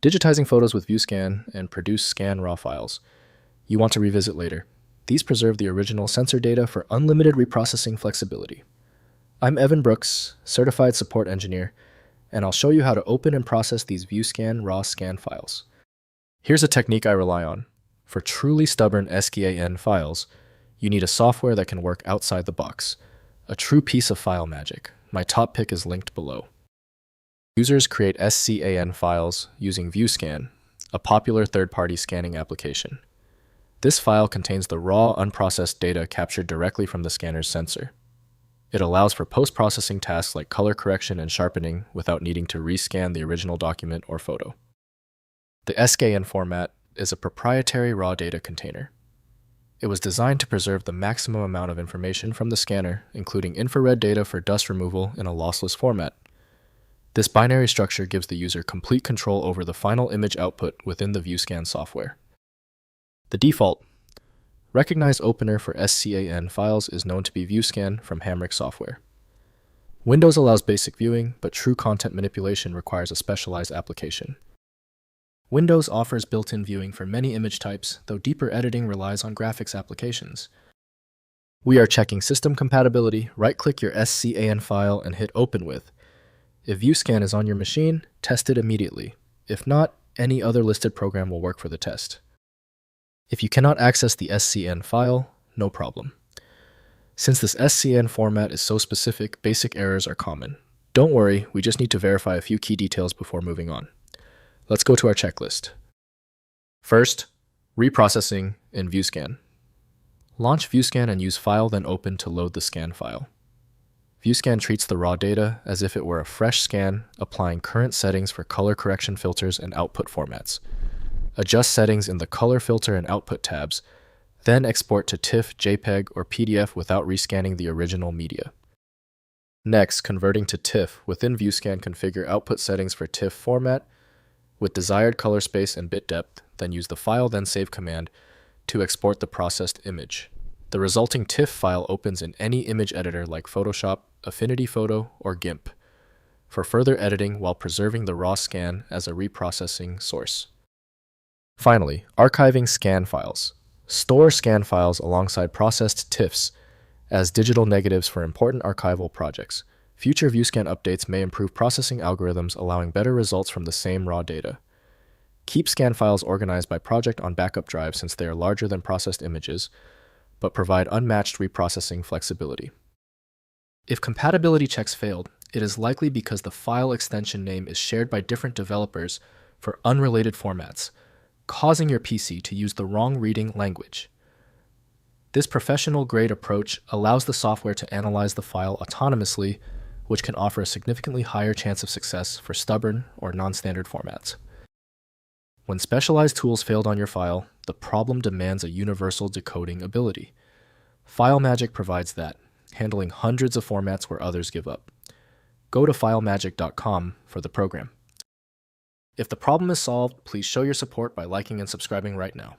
digitizing photos with VueScan and produce scan raw files you want to revisit later. These preserve the original sensor data for unlimited reprocessing flexibility. I'm Evan Brooks, Certified Support Engineer, and I'll show you how to open and process these VueScan raw scan files. Here's a technique I rely on. For truly stubborn SCAN files, you need a software that can work outside the box. A true piece of file magic. My top pick is linked below. Users create SCAN files using VueScan, a popular third-party scanning application. This file contains the raw, unprocessed data captured directly from the scanner's sensor. It allows for post-processing tasks like color correction and sharpening without needing to rescan the original document or photo. The SCAN format is a proprietary raw data container. It was designed to preserve the maximum amount of information from the scanner, including infrared data for dust removal in a lossless format. This binary structure gives the user complete control over the final image output within the VueScan software. The default recognized opener for SCAN files is known to be VueScan from Hamrick software. Windows allows basic viewing, but true content manipulation requires a specialized application. Windows offers built-in viewing for many image types, though deeper editing relies on graphics applications. We are checking system compatibility. Right-click your SCAN file and hit Open With. If VueScan is on your machine, test it immediately. If not, any other listed program will work for the test. If you cannot access the SCN file, no problem. Since this SCN format is so specific, basic errors are common. Don't worry, we just need to verify a few key details before moving on. Let's go to our checklist. First, reprocessing in VueScan. Launch VueScan and use File then Open to load the scan file. VueScan treats the raw data as if it were a fresh scan, applying current settings for color correction filters and output formats. Adjust settings in the Color Filter and Output tabs, then export to TIFF, JPEG, or PDF without rescanning the original media. Next, converting to TIFF, within VueScan configure output settings for TIFF format with desired color space and bit depth, then use the File then Save command to export the processed image. The resulting TIFF file opens in any image editor like Photoshop, Affinity Photo, or GIMP for further editing while preserving the raw scan as a reprocessing source. Finally, archiving scan files. Store scan files alongside processed TIFFs as digital negatives for important archival projects. Future VueScan updates may improve processing algorithms, allowing better results from the same raw data. Keep scan files organized by project on backup drive since they are larger than processed images, but provide unmatched reprocessing flexibility. If compatibility checks failed, it is likely because the file extension name is shared by different developers for unrelated formats, causing your PC to use the wrong reading language. This professional-grade approach allows the software to analyze the file autonomously, which can offer a significantly higher chance of success for stubborn or non-standard formats. When specialized tools failed on your file, the problem demands a universal decoding ability. FileMagick provides that, handling hundreds of formats where others give up. Go to filemagick.com for the program. If the problem is solved, please show your support by liking and subscribing right now.